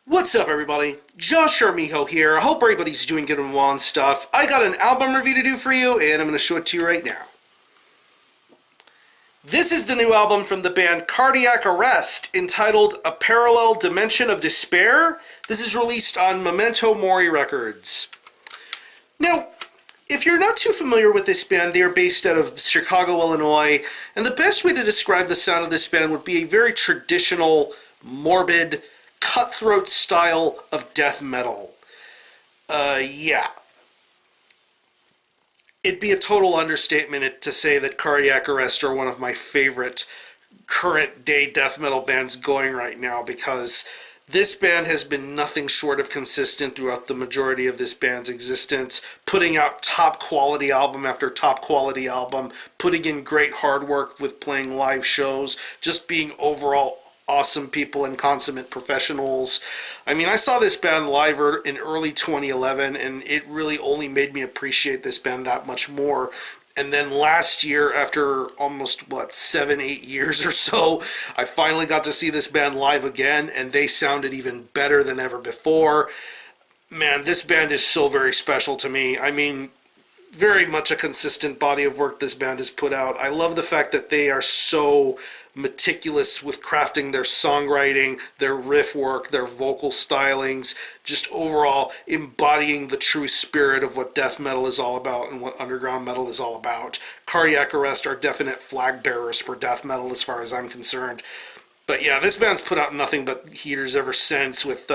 What's up, everybody? Josh Armijo here. I hope everybody's doing good and well and stuff. I got an album review to do for you, and I'm going to show it to you right now. This is the new album from the band Cardiac Arrest, entitled A Parallel Dimension of Despair. This is released on Memento Mori Records. Now, if you're not too familiar with this band, they are based out of Chicago, Illinois, and the best way to describe the sound of this band would be a very traditional, morbid, cutthroat style of death metal. Yeah. It'd be a total understatement to say that Cardiac Arrest are one of my favorite current day death metal bands going right now, because this band has been nothing short of consistent throughout the majority of this band's existence, putting out top quality album after top quality album, putting in great hard work with playing live shows, just being overall awesome people and consummate professionals. I mean, I saw this band live in early 2011, and it really only made me appreciate this band that much more. And then last year, after almost, 7-8 years or so, I finally got to see this band live again, and they sounded even better than ever before. Man, this band is so very special to me. I mean, very much a consistent body of work this band has put out. I love the fact that they are so meticulous with crafting their songwriting, their riff work, their vocal stylings, just overall embodying the true spirit of what death metal is all about and what underground metal is all about. Cardiac Arrest are definite flag bearers for death metal as far as I'm concerned. But yeah, this band's put out nothing but heaters ever since, with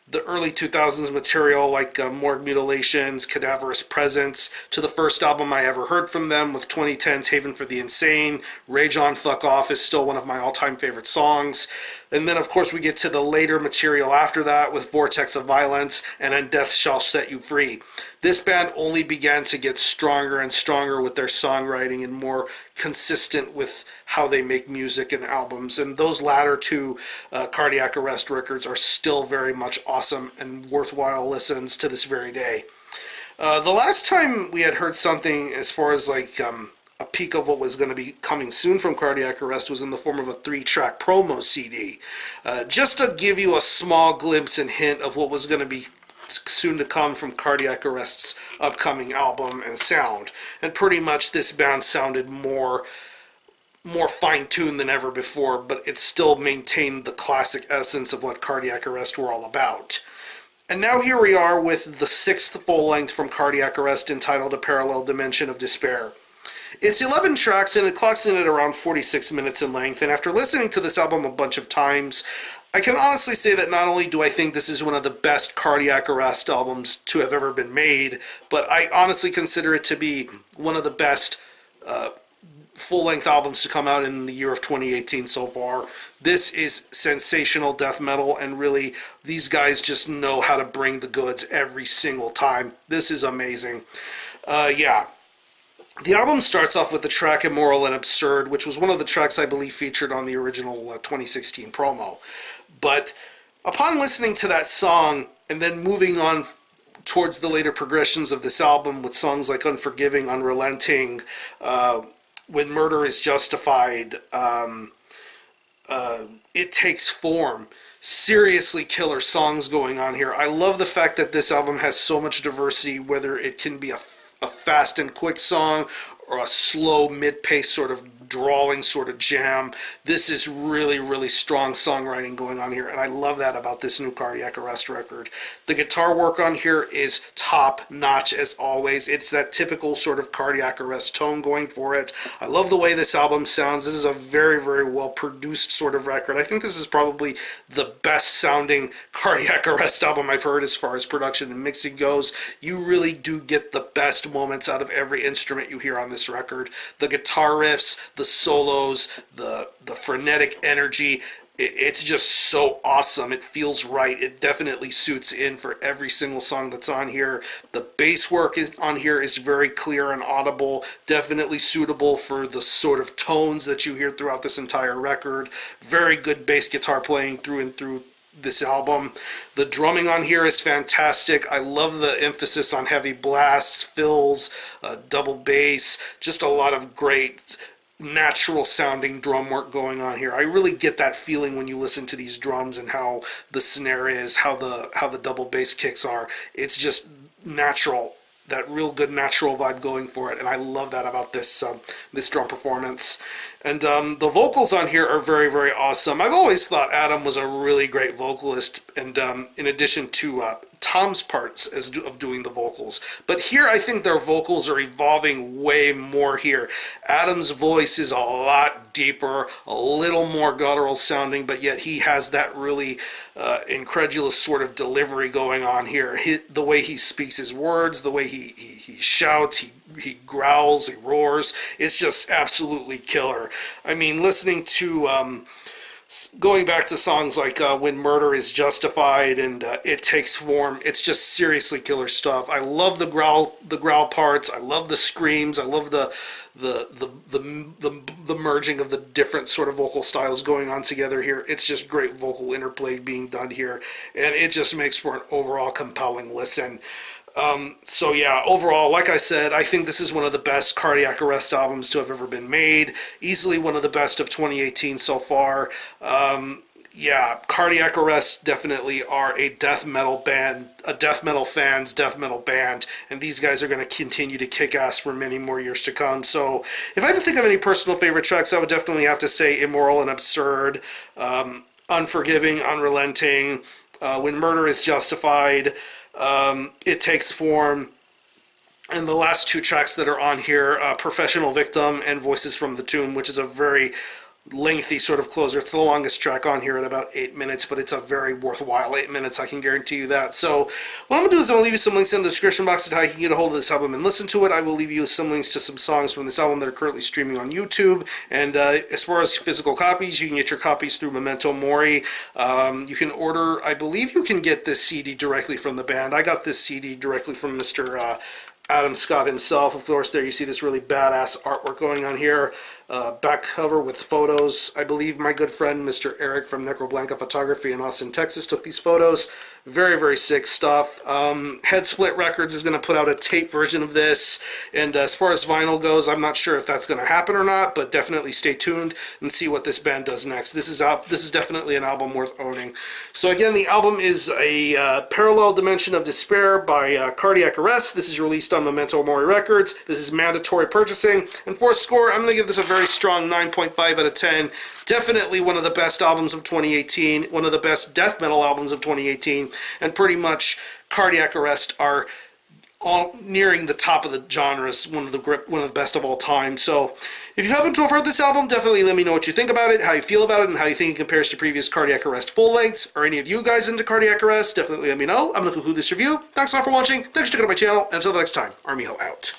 the early 2000s material like Morgue Mutilations, Cadaverous Presence, to the first album I ever heard from them with 2010's Haven for the Insane. Rage On Fuck Off is still one of my all-time favorite songs. And then, of course, we get to the later material after that with Vortex of Violence and And Death Shall Set You Free. This band only began to get stronger and stronger with their songwriting and more consistent with how they make music and albums. And those latter two Cardiac Arrest records are still very much awesome and worthwhile listens to this very day. The last time we had heard something as far as like a peek of what was going to be coming soon from Cardiac Arrest was in the form of a 3-track promo CD. Just to give you a small glimpse and hint of what was going to be soon to come from Cardiac Arrest's upcoming album and sound. And pretty much this band sounded more fine-tuned than ever before, but it still maintained the classic essence of what Cardiac Arrest were all about. And now here we are with the 6th full-length from Cardiac Arrest, entitled A Parallel Dimension of Despair. It's 11 tracks, and it clocks in at around 46 minutes in length, and after listening to this album a bunch of times, I can honestly say that not only do I think this is one of the best Cardiac Arrest albums to have ever been made, but I honestly consider it to be one of the best full-length albums to come out in the year of 2018 so far. This is sensational death metal, and really, these guys just know how to bring the goods every single time. This is amazing. Yeah. The album starts off with the track Immoral and Absurd, which was one of the tracks I believe featured on the original 2016 promo. But upon listening to that song and then moving on towards the later progressions of this album with songs like Unforgiving, Unrelenting, When Murder is Justified, It Takes Form, seriously killer songs going on here. I love the fact that this album has so much diversity, whether it can be a fast and quick song or a slow mid-pace sort of drawling sort of jam. This is really, really strong songwriting going on here, and I love that about this new Cardiac Arrest record. The guitar work on here is top-notch as always. It's that typical sort of Cardiac Arrest tone going for it. I love the way this album sounds. This is a very, very well-produced sort of record. I think this is probably the best-sounding Cardiac Arrest album I've heard as far as production and mixing goes. You really do get the best moments out of every instrument you hear on this record. The guitar riffs, the solos, the frenetic energy, it's just so awesome. It feels right. It definitely suits in for every single song that's on here. The bass work on here is very clear and audible, definitely suitable for the sort of tones that you hear throughout this entire record. Very good bass guitar playing through and through this album. The drumming on here is fantastic. I love the emphasis on heavy blasts, fills, double bass, just a lot of great natural sounding drum work going on here. I really get that feeling when you listen to these drums and how the snare is, how the double bass kicks are. It's just natural, that real good natural vibe going for it, and I love that about this this drum performance. And the vocals on here are very, very awesome. I've always thought Adam was a really great vocalist, and in addition to Tom's parts of doing the vocals. But here I think their vocals are evolving way more here. Adam's voice is a lot deeper, a little more guttural sounding, but yet he has that really incredulous sort of delivery going on here. The way he speaks his words, the way he shouts, he growls, he roars. It's just absolutely killer. I mean, listening to going back to songs like When Murder Is Justified and It Takes Form, it's just seriously killer stuff. I love the growl parts. I love the screams. I love the merging of the different sort of vocal styles going on together here. It's just great vocal interplay being done here, and it just makes for an overall compelling listen. So yeah, overall, like I said, I think this is one of the best Cardiac Arrest albums to have ever been made. Easily one of the best of 2018 so far. Yeah, Cardiac Arrest definitely are a death metal band, a death metal fans, death metal band, and these guys are going to continue to kick ass for many more years to come. So if I had to think of any personal favorite tracks, I would definitely have to say Immoral and Absurd, Unforgiving, Unrelenting, When Murder Is Justified, It Takes Form, and the last two tracks that are on here, Professional Victim and Voices from the Tomb, which is a very lengthy sort of closer. It's the longest track on here at about 8 minutes, but it's a very worthwhile 8 minutes, I can guarantee you that. So what I'm going to do is I'm going to leave you some links in the description box to how you can get a hold of this album and listen to it. I will leave you some links to some songs from this album that are currently streaming on YouTube. And as far as physical copies, you can get your copies through Memento Mori. You can order, I believe you can get this CD directly from the band. I got this CD directly from Mr. Adam Scott himself. Of course, there you see this really badass artwork going on here. Back cover with photos. I believe my good friend Mr. Eric from Necroblanca Photography in Austin, Texas took these photos. Very, very sick stuff. Head Split Records is going to put out a tape version of this, and as far as vinyl goes, I'm not sure if that's going to happen or not, but definitely stay tuned and see what this band does next. This is definitely an album worth owning. So again, the album is a Parallel Dimension of Despair by Cardiac Arrest. This is released on Memento Mori Records. This is mandatory purchasing, and for a score, I'm going to give this a very strong 9.5 out of 10. Definitely one of the best albums of 2018, one of the best death metal albums of 2018, and pretty much Cardiac Arrest are all nearing the top of the genres, one of the best of all time. So if you happen to have heard this album, definitely let me know what you think about it, how you feel about it, and how you think it compares to previous Cardiac Arrest full lengths. Or any of you guys into Cardiac Arrest, definitely let me know. I'm going to conclude this review. Thanks a lot for watching. Thanks for checking out my channel, and until the next time, Army Ho out.